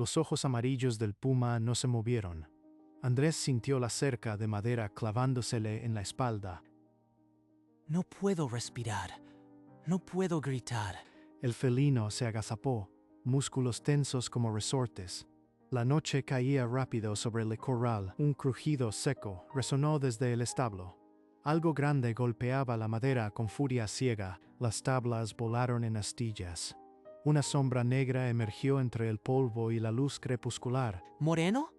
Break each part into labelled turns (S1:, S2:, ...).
S1: Los ojos amarillos del puma no se movieron. Andrés sintió la cerca de madera clavándosele en la espalda.
S2: No puedo respirar. No puedo gritar.
S1: El felino se agazapó, músculos tensos como resortes. La noche caía rápido sobre el corral. Un crujido seco resonó desde el establo. Algo grande golpeaba la madera con furia ciega. Las tablas volaron en astillas. Una sombra negra emergió entre el polvo y la luz crepuscular.
S2: ¿Moreno?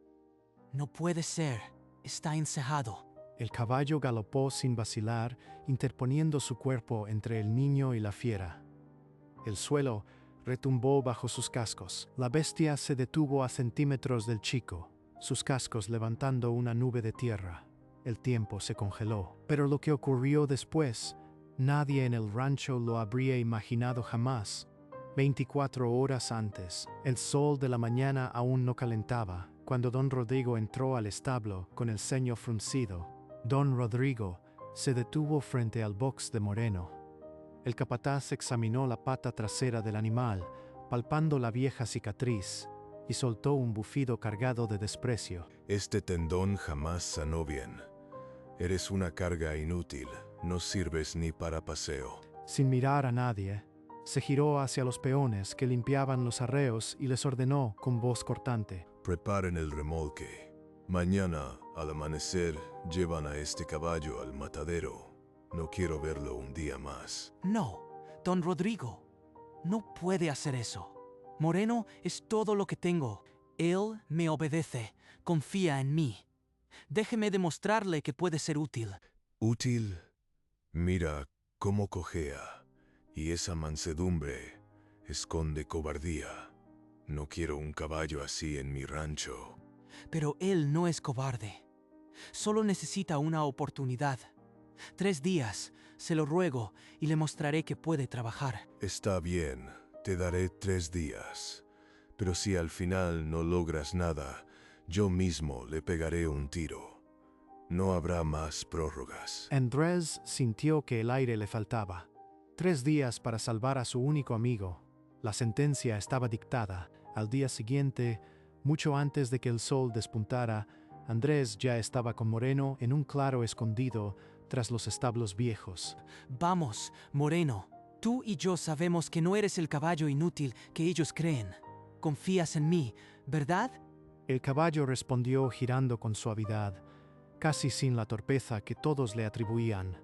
S2: No puede ser. Está encejado.
S1: El caballo galopó sin vacilar, interponiendo su cuerpo entre el niño y la fiera. El suelo retumbó bajo sus cascos. La bestia se detuvo a centímetros del chico, sus cascos levantando una nube de tierra. El tiempo se congeló. Pero lo que ocurrió después, nadie en el rancho lo habría imaginado jamás. 24 horas antes, el sol de la mañana aún no calentaba, cuando don Rodrigo entró al establo con el ceño fruncido. Don Rodrigo se detuvo frente al box de Moreno. El capataz examinó la pata trasera del animal, palpando la vieja cicatriz, y soltó un bufido cargado de desprecio.
S3: Este tendón jamás sanó bien. Eres una carga inútil, no sirves ni para paseo.
S1: Sin mirar a nadie, se giró hacia los peones que limpiaban los arreos y les ordenó con voz cortante:
S3: Preparen el remolque. Mañana, al amanecer, llevan a este caballo al matadero. No quiero verlo un día más.
S2: No, don Rodrigo. No puede hacer eso. Moreno es todo lo que tengo. Él me obedece, confía en mí. Déjeme demostrarle que puede ser útil.
S3: ¿Útil? Mira cómo cojea. Y esa mansedumbre esconde cobardía. No quiero un caballo así en mi rancho.
S2: Pero él no es cobarde. Solo necesita una oportunidad. 3 días, se lo ruego, y le mostraré que puede trabajar.
S3: Está bien, te daré 3 días. Pero si al final no logras nada, yo mismo le pegaré un tiro. No habrá más prórrogas.
S1: Andrés sintió que el aire le faltaba. 3 días para salvar a su único amigo. La sentencia estaba dictada. Al día siguiente, mucho antes de que el sol despuntara, Andrés ya estaba con Moreno en un claro escondido tras los establos viejos.
S2: Vamos, Moreno. Tú y yo sabemos que no eres el caballo inútil que ellos creen. Confías en mí, ¿verdad?
S1: El caballo respondió girando con suavidad, casi sin la torpeza que todos le atribuían.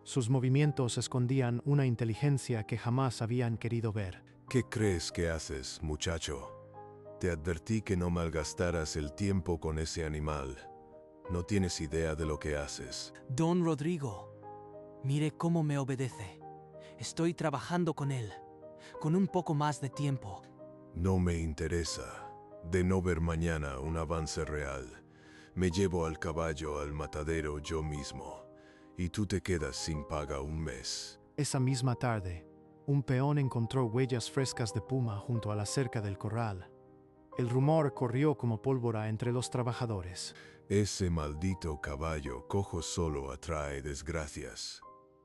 S1: Sus movimientos escondían una inteligencia que jamás habían querido ver.
S3: ¿Qué crees que haces, muchacho? Te advertí que no malgastaras el tiempo con ese animal. No tienes idea de lo que haces.
S2: Don Rodrigo, mire cómo me obedece. Estoy trabajando con él, con un poco más de tiempo.
S3: No me interesa. De no ver mañana un avance real, me llevo al caballo al matadero yo mismo, y tú te quedas sin paga un mes.
S1: Esa misma tarde, un peón encontró huellas frescas de puma junto a la cerca del corral. El rumor corrió como pólvora entre los trabajadores.
S3: Ese maldito caballo cojo solo atrae desgracias.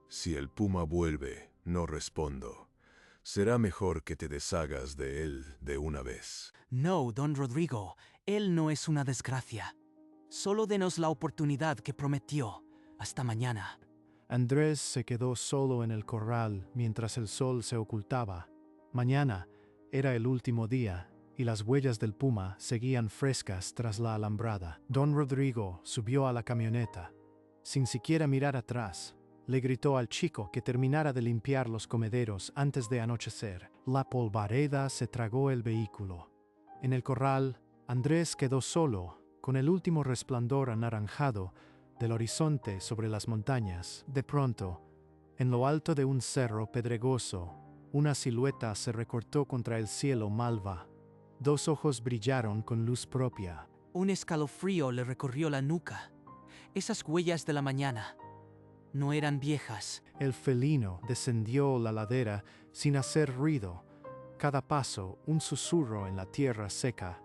S3: Si el puma vuelve, no respondo. Será mejor que te deshagas de él de una vez.
S2: No, don Rodrigo, él no es una desgracia. Solo denos la oportunidad que prometió. Hasta mañana.
S1: Andrés se quedó solo en el corral mientras el sol se ocultaba. Mañana era el último día y las huellas del puma seguían frescas tras la alambrada. Don Rodrigo subió a la camioneta. Sin siquiera mirar atrás, le gritó al chico que terminara de limpiar los comederos antes de anochecer. La polvareda se tragó el vehículo. En el corral, Andrés quedó solo, con el último resplandor anaranjado del horizonte sobre las montañas. De pronto, en lo alto de un cerro pedregoso, una silueta se recortó contra el cielo malva. 2 ojos brillaron con luz propia.
S2: Un escalofrío le recorrió la nuca. Esas huellas de la mañana no eran viejas.
S1: El felino descendió la ladera sin hacer ruido. Cada paso, un susurro en la tierra seca.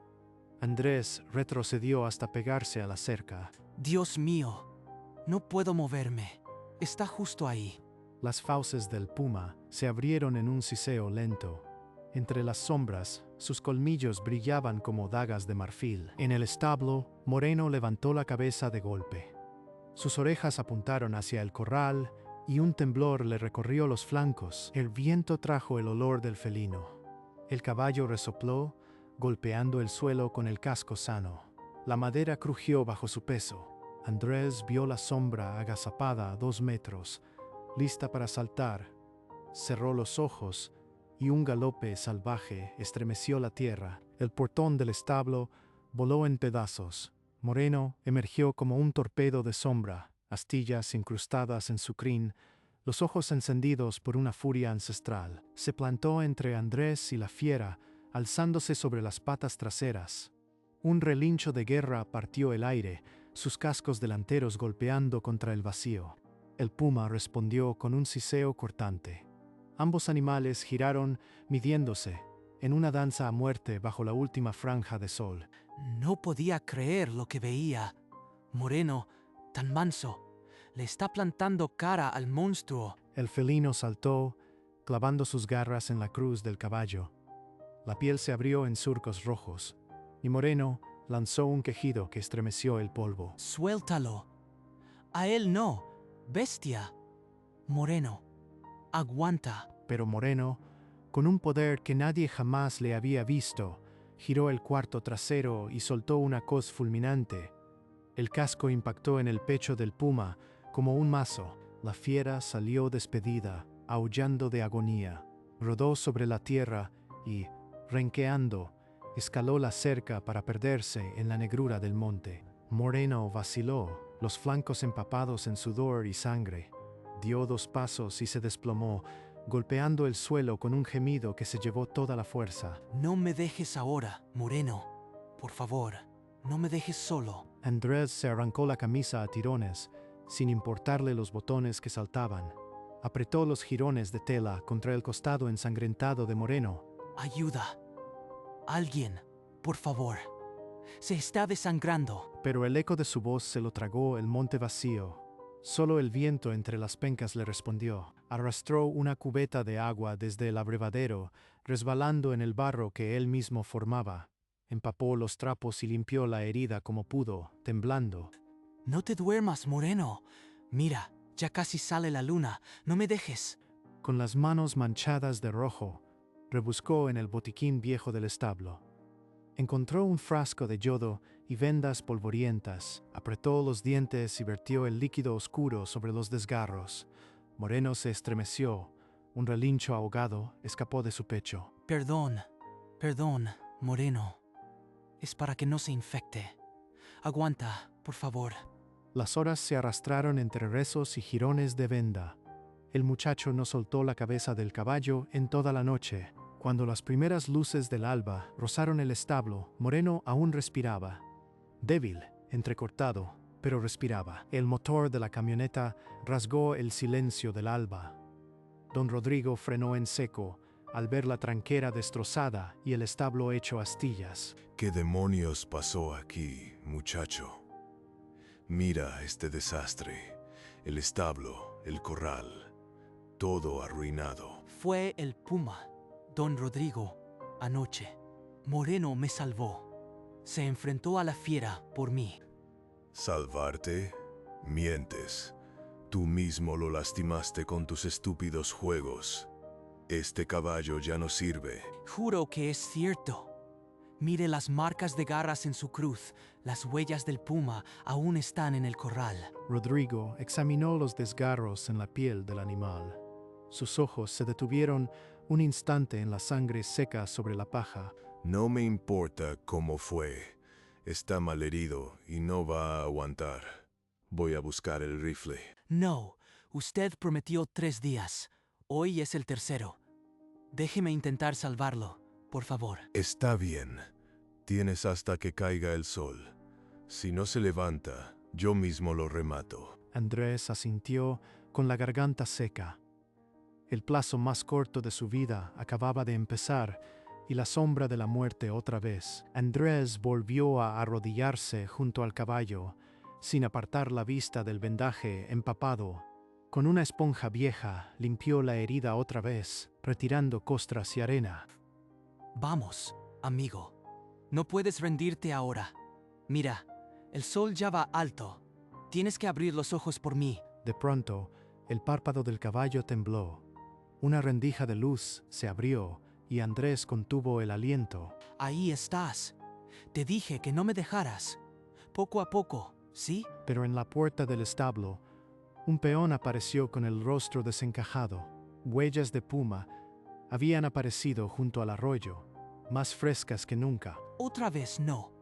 S1: Andrés retrocedió hasta pegarse a la cerca.
S2: Dios mío, no puedo moverme. Está justo ahí.
S1: Las fauces del puma se abrieron en un siseo lento. Entre las sombras, sus colmillos brillaban como dagas de marfil. En el establo, Moreno levantó la cabeza de golpe. Sus orejas apuntaron hacia el corral y un temblor le recorrió los flancos. El viento trajo el olor del felino. El caballo resopló, golpeando el suelo con el casco sano. La madera crujió bajo su peso. Andrés vio la sombra agazapada a 2 metros, lista para saltar. Cerró los ojos y un galope salvaje estremeció la tierra. El portón del establo voló en pedazos. Moreno emergió como un torpedo de sombra, astillas incrustadas en su crin, los ojos encendidos por una furia ancestral. Se plantó entre Andrés y la fiera, alzándose sobre las patas traseras. Un relincho de guerra partió el aire, sus cascos delanteros golpeando contra el vacío. El puma respondió con un siseo cortante. Ambos animales giraron, midiéndose, en una danza a muerte bajo la última franja de sol.
S2: No podía creer lo que veía. Moreno, tan manso, le está plantando cara al monstruo.
S1: El felino saltó, clavando sus garras en la cruz del caballo. La piel se abrió en surcos rojos, y Moreno lanzó un quejido que estremeció el polvo.
S2: Suéltalo. A él no, bestia. Moreno, aguanta.
S1: Pero Moreno, con un poder que nadie jamás le había visto, giró el cuarto trasero y soltó una coz fulminante. El casco impactó en el pecho del puma como un mazo. La fiera salió despedida, aullando de agonía. Rodó sobre la tierra y, renqueando, escaló la cerca para perderse en la negrura del monte. Moreno vaciló, los flancos empapados en sudor y sangre. Dio 2 pasos y se desplomó, golpeando el suelo con un gemido que se llevó toda la fuerza.
S2: No me dejes ahora, Moreno. Por favor, no me dejes solo.
S1: Andrés se arrancó la camisa a tirones, sin importarle los botones que saltaban. Apretó los jirones de tela contra el costado ensangrentado de Moreno.
S2: Ayuda. Alguien, por favor. Se está desangrando.
S1: Pero el eco de su voz se lo tragó el monte vacío. Solo el viento entre las pencas le respondió. Arrastró una cubeta de agua desde el abrevadero, resbalando en el barro que él mismo formaba. Empapó los trapos y limpió la herida como pudo, temblando.
S2: No te duermas, Moreno. Mira, ya casi sale la luna. No me dejes.
S1: Con las manos manchadas de rojo, rebuscó en el botiquín viejo del establo. Encontró un frasco de yodo y vendas polvorientas. Apretó los dientes y vertió el líquido oscuro sobre los desgarros. Moreno se estremeció. Un relincho ahogado escapó de su pecho.
S2: Perdón, Moreno. Es para que no se infecte. Aguanta, por favor.
S1: Las horas se arrastraron entre rezos y jirones de venda. El muchacho no soltó la cabeza del caballo en toda la noche. Cuando las primeras luces del alba rozaron el establo, Moreno aún respiraba. Débil, entrecortado, pero respiraba. El motor de la camioneta rasgó el silencio del alba. Don Rodrigo frenó en seco al ver la tranquera destrozada y el establo hecho astillas.
S3: ¿Qué demonios pasó aquí, muchacho? Mira este desastre. El establo, el corral, todo arruinado.
S2: Fue el puma, Don Rodrigo, anoche. Moreno me salvó. Se enfrentó a la fiera por mí.
S3: ¿Salvarte? Mientes. Tú mismo lo lastimaste con tus estúpidos juegos. Este caballo ya no sirve.
S2: Juro que es cierto. Mire las marcas de garras en su cruz. Las huellas del puma aún están en el corral.
S1: Rodrigo examinó los desgarros en la piel del animal. Sus ojos se detuvieron un instante en la sangre seca sobre la paja.
S3: No me importa cómo fue. Está malherido y no va a aguantar. Voy a buscar el rifle.
S2: No, usted prometió 3 días. Hoy es el tercero. Déjeme intentar salvarlo, por favor.
S3: Está bien. Tienes hasta que caiga el sol. Si no se levanta, yo mismo lo remato.
S1: Andrés asintió con la garganta seca. El plazo más corto de su vida acababa de empezar y la sombra de la muerte otra vez. Andrés volvió a arrodillarse junto al caballo, sin apartar la vista del vendaje empapado. Con una esponja vieja limpió la herida otra vez, retirando costras y arena.
S2: Vamos, amigo. No puedes rendirte ahora. Mira, el sol ya va alto. Tienes que abrir los ojos por mí.
S1: De pronto, el párpado del caballo tembló. Una rendija de luz se abrió y Andrés contuvo el aliento.
S2: Ahí estás. Te dije que no me dejaras. Poco a poco, ¿sí?
S1: Pero en la puerta del establo, un peón apareció con el rostro desencajado. Huellas de puma habían aparecido junto al arroyo, más frescas que nunca.
S2: Otra vez no.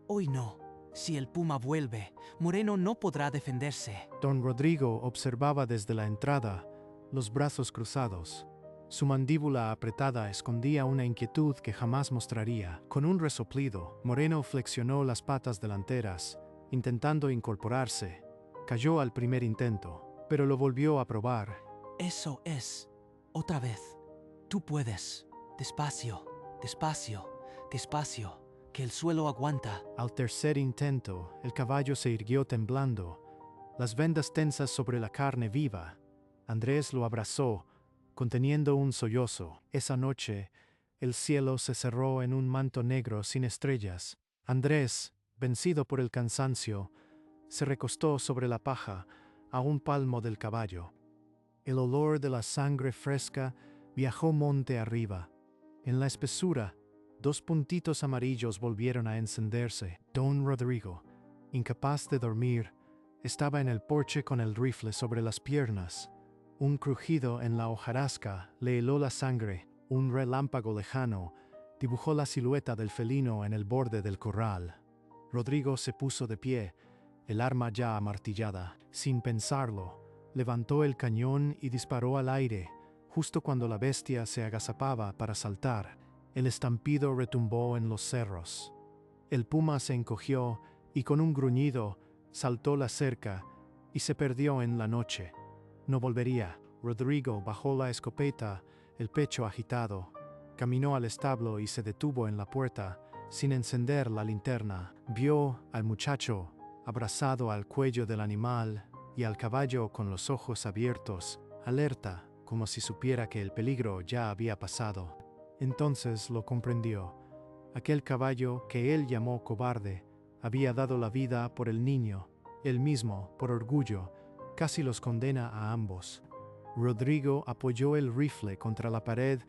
S2: Hoy no. Si el puma vuelve, Moreno no podrá defenderse.
S1: Don Rodrigo observaba desde la entrada, los brazos cruzados. Su mandíbula apretada escondía una inquietud que jamás mostraría. Con un resoplido, Moreno flexionó las patas delanteras, intentando incorporarse. Cayó al primer intento, pero lo volvió a probar.
S2: Eso es. Otra vez. Tú puedes. Despacio, despacio, despacio, que el suelo aguanta.
S1: Al tercer intento, el caballo se irguió temblando, las vendas tensas sobre la carne viva. Andrés lo abrazó, conteniendo un sollozo. Esa noche, el cielo se cerró en un manto negro sin estrellas. Andrés, vencido por el cansancio, se recostó sobre la paja, a un palmo del caballo. El olor de la sangre fresca viajó monte arriba. En la espesura, dos puntitos amarillos volvieron a encenderse. Don Rodrigo, incapaz de dormir, estaba en el porche con el rifle sobre las piernas. Un crujido en la hojarasca le heló la sangre. Un relámpago lejano dibujó la silueta del felino en el borde del corral. Rodrigo se puso de pie, el arma ya amartillada. Sin pensarlo, levantó el cañón y disparó al aire, justo cuando la bestia se agazapaba para saltar. El estampido retumbó en los cerros. El puma se encogió y con un gruñido saltó la cerca y se perdió en la noche. No volvería. Rodrigo bajó la escopeta, el pecho agitado. Caminó al establo y se detuvo en la puerta, sin encender la linterna. Vio al muchacho abrazado al cuello del animal y al caballo con los ojos abiertos, alerta, como si supiera que el peligro ya había pasado. Entonces lo comprendió. Aquel caballo que él llamó cobarde había dado la vida por el niño. Él mismo, por orgullo, casi los condena a ambos. Rodrigo apoyó el rifle contra la pared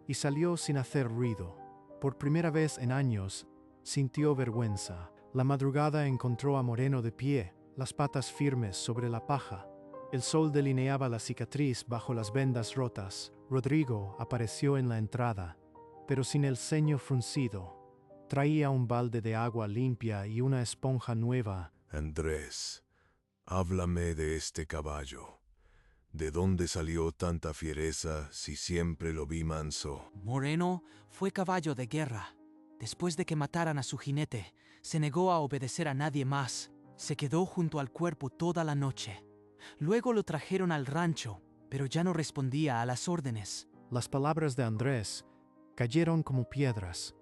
S1: y salió sin hacer ruido. Por primera vez en años, sintió vergüenza. La madrugada encontró a Moreno de pie, las patas firmes sobre la paja. El sol delineaba la cicatriz bajo las vendas rotas. Rodrigo apareció en la entrada, pero sin el ceño fruncido. Traía un balde de agua limpia y una esponja nueva.
S3: Andrés, háblame de este caballo. ¿De dónde salió tanta fiereza si siempre lo vi manso?
S2: Moreno fue caballo de guerra. Después de que mataran a su jinete, se negó a obedecer a nadie más. Se quedó junto al cuerpo toda la noche. Luego lo trajeron al rancho, pero ya no respondía a las órdenes.
S1: Las palabras de Andrés cayeron como piedras.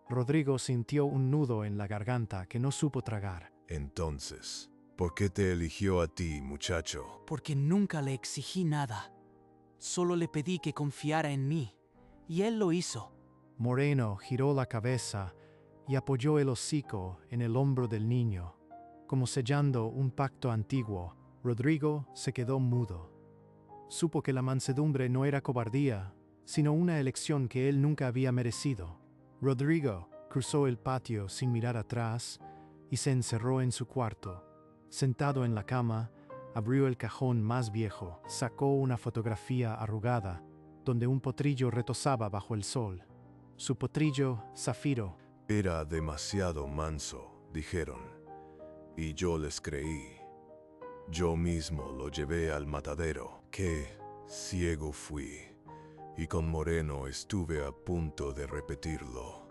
S1: Rodrigo sintió un nudo en la garganta que no supo tragar.
S3: Entonces, ¿por qué te eligió a ti, muchacho?
S2: Porque nunca le exigí nada. Solo le pedí que confiara en mí, y él lo hizo.
S1: Moreno giró la cabeza y apoyó el hocico en el hombro del niño, como sellando un pacto antiguo. Rodrigo se quedó mudo. Supo que la mansedumbre no era cobardía, sino una elección que él nunca había merecido. Rodrigo cruzó el patio sin mirar atrás y se encerró en su cuarto. Sentado en la cama, abrió el cajón más viejo, sacó una fotografía arrugada, donde un potrillo retozaba bajo el sol. Su potrillo, Zafiro.
S3: Era demasiado manso, dijeron, y yo les creí. Yo mismo lo llevé al matadero. Qué ciego fui, y con Moreno estuve a punto de repetirlo.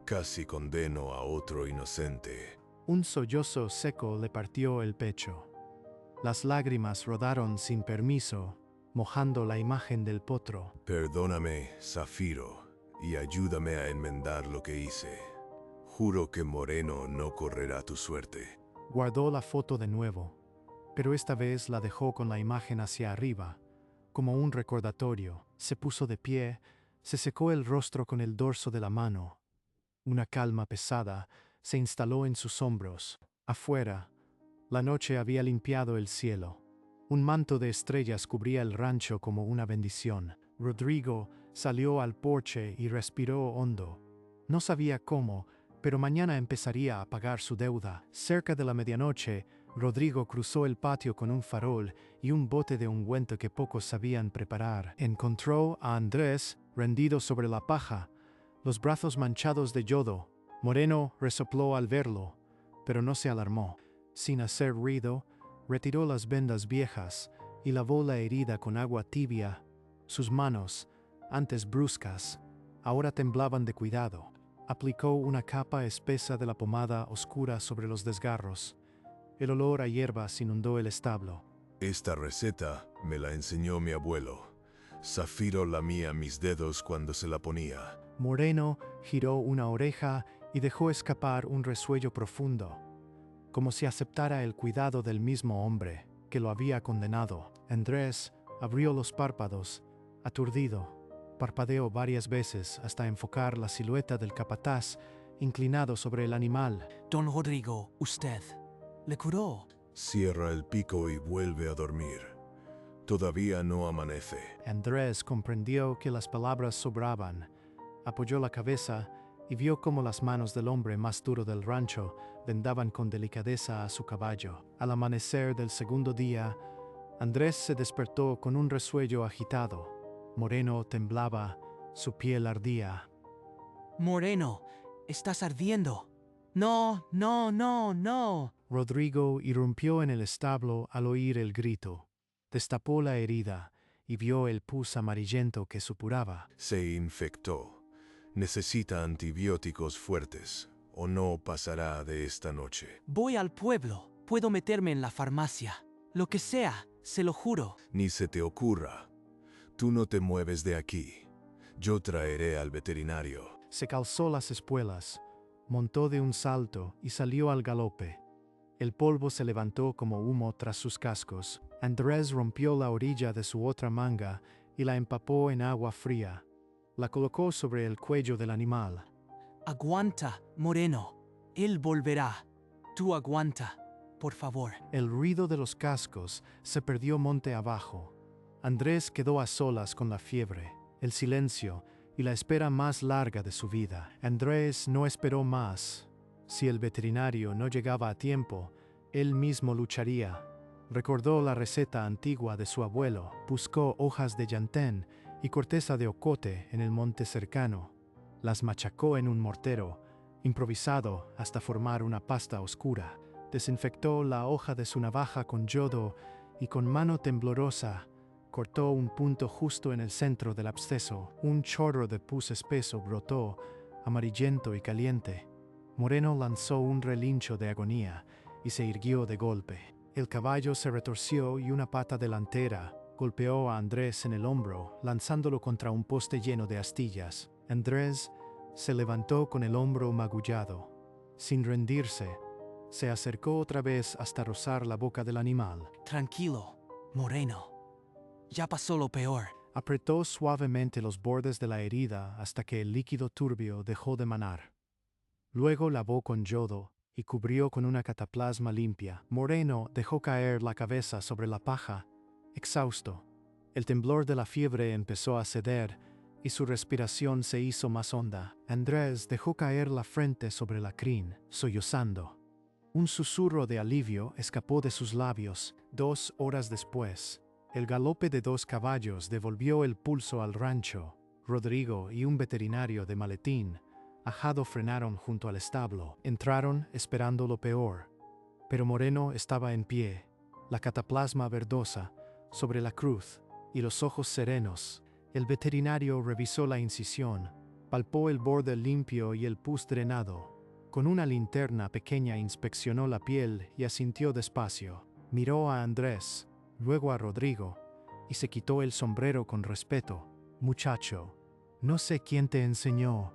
S3: Casi condeno a otro inocente.
S1: Un sollozo seco le partió el pecho. Las lágrimas rodaron sin permiso, mojando la imagen del potro.
S3: Perdóname, Zafiro, y ayúdame a enmendar lo que hice. Juro que Moreno no correrá tu suerte.
S1: Guardó la foto de nuevo, pero esta vez la dejó con la imagen hacia arriba, como un recordatorio. Se puso de pie, Se secó el rostro con el dorso de la mano. Una calma pesada se instaló en sus hombros. Afuera, la noche había limpiado el cielo. Un manto de estrellas cubría el rancho como una bendición. Rodrigo salió al porche y respiró hondo. No sabía cómo, pero mañana empezaría a pagar su deuda. Cerca de la medianoche, Rodrigo cruzó el patio con un farol y un bote de ungüento que pocos sabían preparar. Encontró a Andrés rendido sobre la paja, los brazos manchados de yodo. Moreno resopló al verlo, pero no se alarmó. Sin hacer ruido, retiró las vendas viejas y lavó la herida con agua tibia. Sus manos, antes bruscas, ahora temblaban de cuidado. Aplicó una capa espesa de la pomada oscura sobre los desgarros. El olor a hierbas inundó el establo.
S3: Esta receta me la enseñó mi abuelo. Zafiro lamía mis dedos cuando se la ponía.
S1: Moreno giró una oreja y dejó escapar un resuello profundo, como si aceptara el cuidado del mismo hombre que lo había condenado. Andrés abrió los párpados, aturdido. Parpadeó varias veces hasta enfocar la silueta del capataz inclinado sobre el animal.
S2: Don Rodrigo, usted le curó.
S3: Cierra el pico y vuelve a dormir. Todavía no amanece.
S1: Andrés comprendió que las palabras sobraban. Apoyó la cabeza y vio cómo las manos del hombre más duro del rancho vendaban con delicadeza a su caballo. Al amanecer del segundo día, Andrés se despertó con un resuello agitado. Moreno temblaba, su piel ardía.
S2: Moreno, estás ardiendo. No, no, no, no.
S1: Rodrigo irrumpió en el establo al oír el grito. Destapó la herida y vio el pus amarillento que supuraba.
S3: Se infectó. Necesita antibióticos fuertes, o no pasará de esta noche.
S2: Voy al pueblo. Puedo meterme en la farmacia. Lo que sea, se lo juro.
S3: Ni se te ocurra. Tú no te mueves de aquí. Yo traeré al veterinario.
S1: Se calzó las espuelas, montó de un salto y salió al galope. El polvo se levantó como humo tras sus cascos. Andrés rompió la orilla de su otra manga y la empapó en agua fría. La colocó sobre el cuello del animal.
S2: Aguanta, Moreno. Él volverá. Tú aguanta, por favor.
S1: El ruido de los cascos se perdió monte abajo. Andrés quedó a solas con la fiebre, el silencio y la espera más larga de su vida. Andrés no esperó más. Si el veterinario no llegaba a tiempo, él mismo lucharía. Recordó la receta antigua de su abuelo, buscó hojas de llantén y corteza de ocote en el monte cercano. Las machacó en un mortero, improvisado hasta formar una pasta oscura. Desinfectó la hoja de su navaja con yodo y con mano temblorosa cortó un punto justo en el centro del absceso. Un chorro de pus espeso brotó, amarillento y caliente. Moreno lanzó un relincho de agonía y se irguió de golpe. El caballo se retorció y una pata delantera golpeó a Andrés en el hombro, lanzándolo contra un poste lleno de astillas. Andrés se levantó con el hombro magullado. Sin rendirse, se acercó otra vez hasta rozar la boca del animal.
S2: Tranquilo, Moreno. Ya pasó lo peor.
S1: Apretó suavemente los bordes de la herida hasta que el líquido turbio dejó de manar. Luego lavó con yodo y cubrió con una cataplasma limpia. Moreno dejó caer la cabeza sobre la paja, exhausto. El temblor de la fiebre empezó a ceder y su respiración se hizo más honda. Andrés dejó caer la frente sobre la crin, sollozando. Un susurro de alivio escapó de sus labios. 2 horas después, el galope de 2 caballos devolvió el pulso al rancho. Rodrigo y un veterinario de maletín ajado frenaron junto al establo. Entraron esperando lo peor. Pero Moreno estaba en pie, la cataplasma verdosa, sobre la cruz, y los ojos serenos. El veterinario revisó la incisión, palpó el borde limpio y el pus drenado. Con una linterna pequeña inspeccionó la piel y asintió despacio. Miró a Andrés, luego a Rodrigo, y se quitó el sombrero con respeto. Muchacho, no sé quién te enseñó,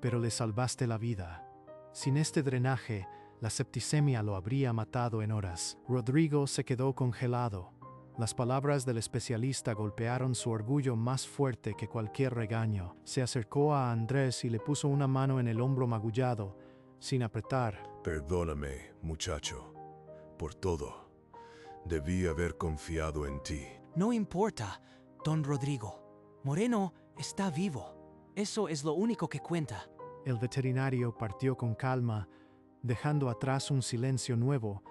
S1: pero le salvaste la vida. Sin este drenaje, la septicemia lo habría matado en horas. Rodrigo se quedó congelado. Las palabras del especialista golpearon su orgullo más fuerte que cualquier regaño. Se acercó a Andrés y le puso una mano en el hombro magullado, sin apretar.
S3: Perdóname, muchacho, por todo. Debí haber confiado en ti.
S2: No importa, don Rodrigo. Moreno está vivo. Eso es lo único que cuenta.
S1: El veterinario partió con calma, dejando atrás un silencio nuevo,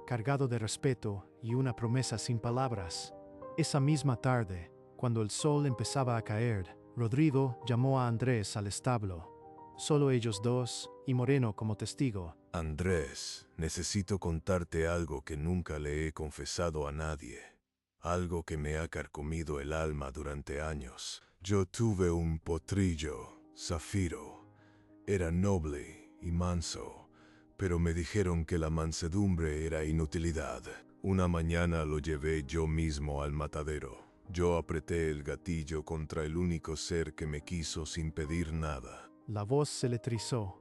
S1: cargado de respeto y una promesa sin palabras. Esa misma tarde, cuando el sol empezaba a caer, Rodrigo llamó a Andrés al establo. Solo ellos dos y Moreno como testigo.
S3: Andrés, necesito contarte algo que nunca le he confesado a nadie. Algo que me ha carcomido el alma durante años. Yo tuve un potrillo, Zafiro. Era noble y manso, pero me dijeron que la mansedumbre era inutilidad. Una mañana lo llevé yo mismo al matadero. Yo apreté el gatillo contra el único ser que me quiso sin pedir nada.
S1: La voz se le trizó.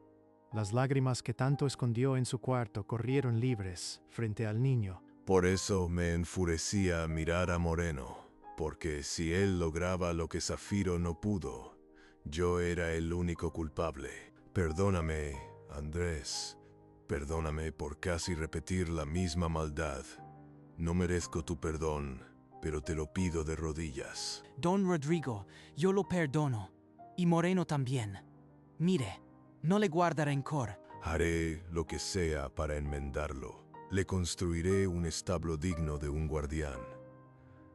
S1: Las lágrimas que tanto escondió en su cuarto corrieron libres frente al niño.
S3: Por eso me enfurecía mirar a Moreno, porque si él lograba lo que Zafiro no pudo, yo era el único culpable. Perdóname, Andrés. Perdóname por casi repetir la misma maldad. No merezco tu perdón, pero te lo pido de rodillas.
S2: Don Rodrigo, yo lo perdono. Y Moreno también. Mire, no le guarda rencor.
S3: Haré lo que sea para enmendarlo. Le construiré un establo digno de un guardián.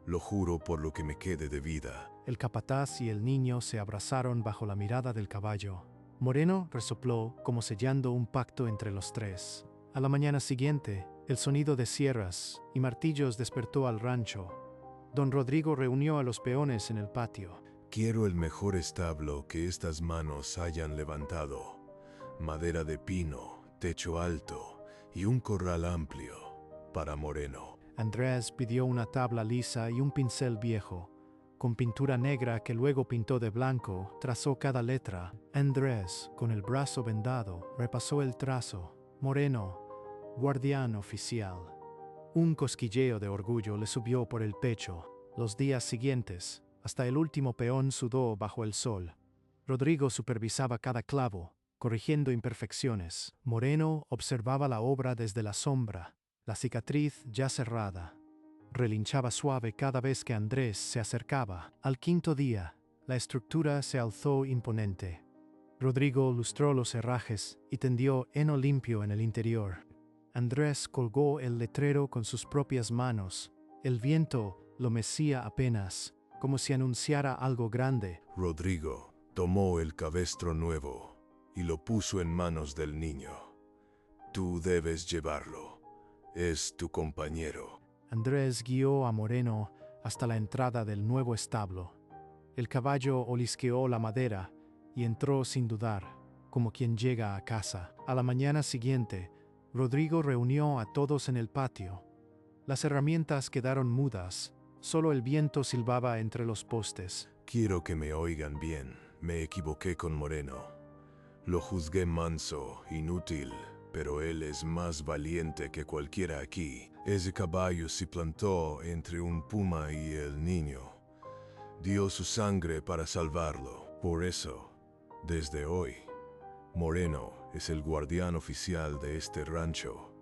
S3: Lo juro por lo que me quede de vida.
S1: El capataz y el niño se abrazaron bajo la mirada del caballo. Moreno resopló como sellando un pacto entre los tres. A la mañana siguiente, el sonido de sierras y martillos despertó al rancho. Don Rodrigo reunió a los peones en el patio.
S3: Quiero el mejor establo que estas manos hayan levantado. Madera de pino, techo alto y un corral amplio para Moreno.
S1: Andrés pidió una tabla lisa y un pincel viejo. Con pintura negra que luego pintó de blanco, trazó cada letra. Andrés, con el brazo vendado, repasó el trazo. Moreno, guardián oficial. Un cosquilleo de orgullo le subió por el pecho. Los días siguientes, hasta el último peón sudó bajo el sol. Rodrigo supervisaba cada clavo, corrigiendo imperfecciones. Moreno observaba la obra desde la sombra, la cicatriz ya cerrada. Relinchaba suave cada vez que Andrés se acercaba. Al quinto día, la estructura se alzó imponente. Rodrigo lustró los herrajes y tendió heno limpio en el interior. Andrés colgó el letrero con sus propias manos. El viento lo mecía apenas, como si anunciara algo grande.
S3: Rodrigo tomó el cabestro nuevo y lo puso en manos del niño. Tú debes llevarlo. Es tu compañero.
S1: Andrés guió a Moreno hasta la entrada del nuevo establo. El caballo olisqueó la madera y entró sin dudar, como quien llega a casa. A la mañana siguiente, Rodrigo reunió a todos en el patio. Las herramientas quedaron mudas, solo el viento silbaba entre los postes.
S3: Quiero que me oigan bien. Me equivoqué con Moreno. Lo juzgué manso, inútil, pero él es más valiente que cualquiera aquí. Ese caballo se plantó entre un puma y el niño. Dio su sangre para salvarlo. Por eso, desde hoy, Moreno es el guardián oficial de este rancho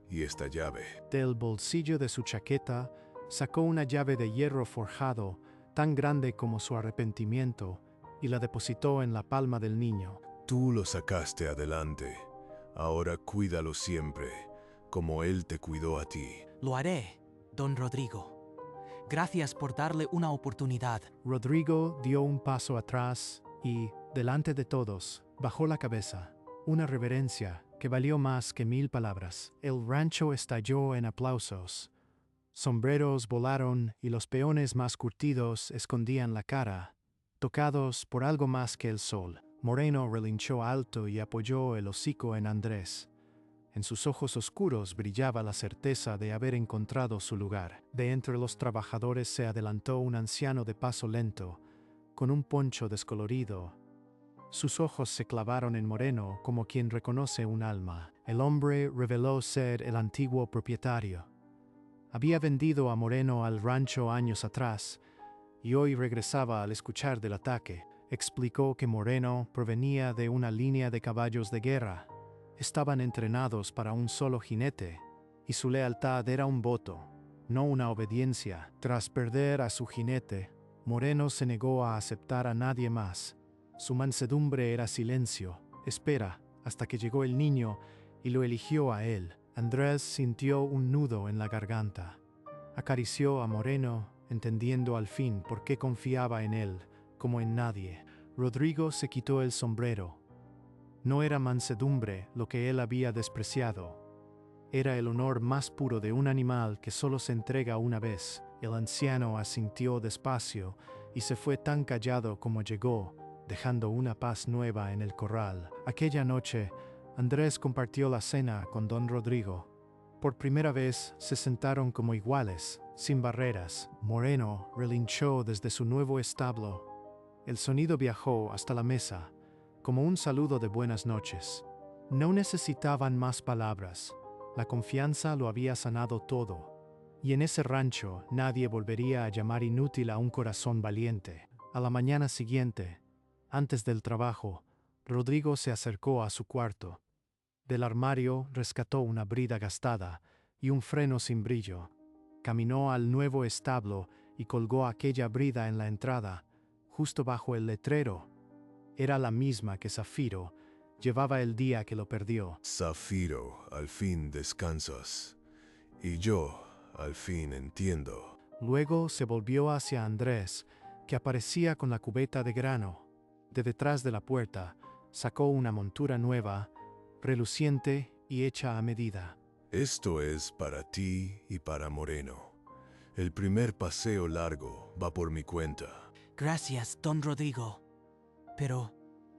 S3: y esta llave.
S1: Del bolsillo de su chaqueta, sacó una llave de hierro forjado, tan grande como su arrepentimiento, y la depositó en la palma del niño.
S3: Tú lo sacaste adelante. Ahora cuídalo siempre, como él te cuidó a ti.
S2: Lo haré, don Rodrigo. Gracias por darle una oportunidad.
S1: Rodrigo dio un paso atrás y, delante de todos, bajó la cabeza. Una reverencia que valió más que 1000 palabras. El rancho estalló en aplausos. Sombreros volaron y los peones más curtidos escondían la cara, tocados por algo más que el sol. Moreno relinchó alto y apoyó el hocico en Andrés. En sus ojos oscuros brillaba la certeza de haber encontrado su lugar. De entre los trabajadores se adelantó un anciano de paso lento, con un poncho descolorido. Sus ojos se clavaron en Moreno como quien reconoce un alma. El hombre reveló ser el antiguo propietario. Había vendido a Moreno al rancho años atrás y hoy regresaba al escuchar del ataque. Explicó que Moreno provenía de una línea de caballos de guerra. Estaban entrenados para un solo jinete y su lealtad era un voto, no una obediencia. Tras perder a su jinete, Moreno se negó a aceptar a nadie más. Su mansedumbre era silencio, espera, hasta que llegó el niño y lo eligió a él. Andrés sintió un nudo en la garganta. Acarició a Moreno, entendiendo al fin por qué confiaba en él, como en nadie. Rodrigo se quitó el sombrero. No era mansedumbre lo que él había despreciado. Era el honor más puro de un animal que solo se entrega una vez. El anciano asintió despacio y se fue tan callado como llegó, dejando una paz nueva en el corral. Aquella noche, Andrés compartió la cena con don Rodrigo. Por primera vez se sentaron como iguales, sin barreras. Moreno relinchó desde su nuevo establo. El sonido viajó hasta la mesa, como un saludo de buenas noches. No necesitaban más palabras. La confianza lo había sanado todo. Y en ese rancho nadie volvería a llamar inútil a un corazón valiente. A la mañana siguiente, antes del trabajo, Rodrigo se acercó a su cuarto. Del armario rescató una brida gastada y un freno sin brillo. Caminó al nuevo establo y colgó aquella brida en la entrada, justo bajo el letrero. Era la misma que Zafiro llevaba el día que lo perdió.
S3: Zafiro, al fin descansas. Y yo, al fin entiendo.
S1: Luego se volvió hacia Andrés, que aparecía con la cubeta de grano. De detrás de la puerta, sacó una montura nueva, reluciente y hecha a medida.
S3: Esto es para ti y para Moreno. El primer paseo largo va por mi cuenta.
S2: Gracias, don Rodrigo. Pero,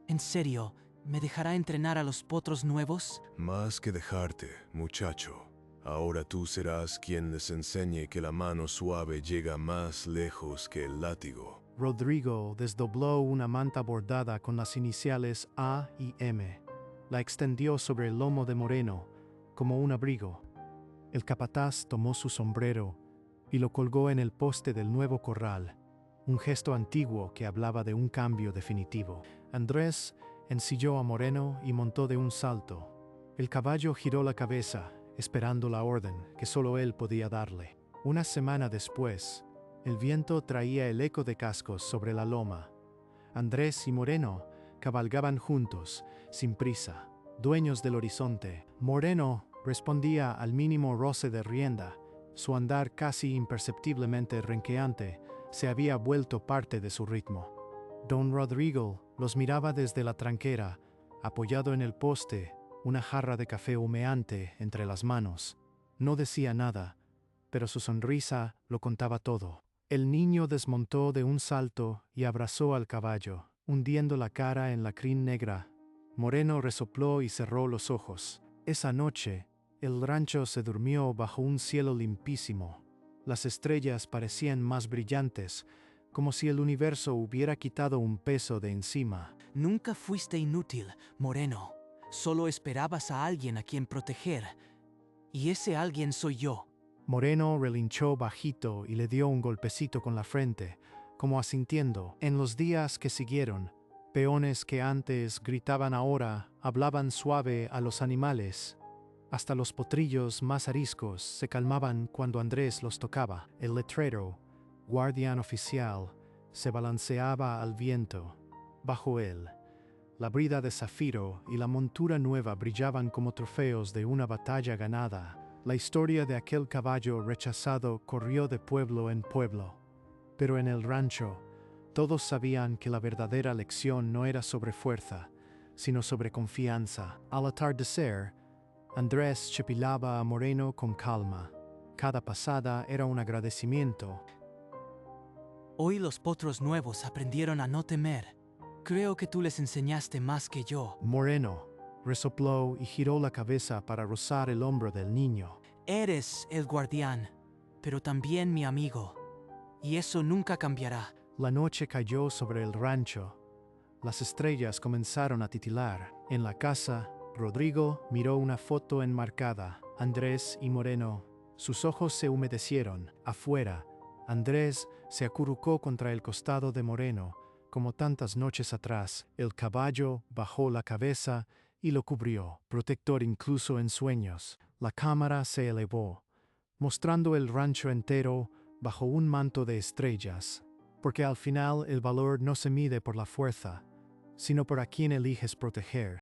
S2: en serio, ¿me dejará entrenar a los potros nuevos?
S3: Más que dejarte, muchacho. Ahora tú serás quien les enseñe que la mano suave llega más lejos que el látigo.
S1: Rodrigo desdobló una manta bordada con las iniciales A y M. La extendió sobre el lomo de Moreno, como un abrigo. El capataz tomó su sombrero y lo colgó en el poste del nuevo corral, un gesto antiguo que hablaba de un cambio definitivo. Andrés ensilló a Moreno y montó de un salto. El caballo giró la cabeza, esperando la orden que solo él podía darle. Una semana después, el viento traía el eco de cascos sobre la loma. Andrés y Moreno cabalgaban juntos, sin prisa, dueños del horizonte. Moreno respondía al mínimo roce de rienda. Su andar casi imperceptiblemente renqueante se había vuelto parte de su ritmo. Don Rodrigo los miraba desde la tranquera, apoyado en el poste, una jarra de café humeante entre las manos. No decía nada, pero su sonrisa lo contaba todo. El niño desmontó de un salto y abrazó al caballo, hundiendo la cara en la crin negra. Moreno resopló y cerró los ojos. Esa noche, el rancho se durmió bajo un cielo limpísimo. Las estrellas parecían más brillantes, como si el universo hubiera quitado un peso de encima.
S2: Nunca fuiste inútil, Moreno. Solo esperabas a alguien a quien proteger. Y ese alguien soy yo.
S1: Moreno relinchó bajito y le dio un golpecito con la frente, como asintiendo. En los días que siguieron, peones que antes gritaban ahora hablaban suave a los animales. Hasta los potrillos más ariscos se calmaban cuando Andrés los tocaba. El letrero, guardián oficial, se balanceaba al viento. Bajo él, la brida de Zafiro y la montura nueva brillaban como trofeos de una batalla ganada. La historia de aquel caballo rechazado corrió de pueblo en pueblo. Pero en el rancho, todos sabían que la verdadera lección no era sobre fuerza, sino sobre confianza. Al atardecer, Andrés chipilaba a Moreno con calma. Cada pasada era un agradecimiento.
S2: Hoy los potros nuevos aprendieron a no temer. Creo que tú les enseñaste más que yo.
S1: Moreno resopló y giró la cabeza para rozar el hombro del niño.
S2: Eres el guardián, pero también mi amigo. Y eso nunca cambiará.
S1: La noche cayó sobre el rancho. Las estrellas comenzaron a titilar. En la casa, Rodrigo miró una foto enmarcada. Andrés y Moreno, Sus ojos se humedecieron. Afuera, Andrés se acurrucó contra el costado de Moreno. Como tantas noches atrás, el caballo bajó la cabeza y lo cubrió, protector incluso en sueños. La cámara se elevó, mostrando el rancho entero bajo un manto de estrellas, porque al final el valor no se mide por la fuerza, sino por a quien eliges proteger.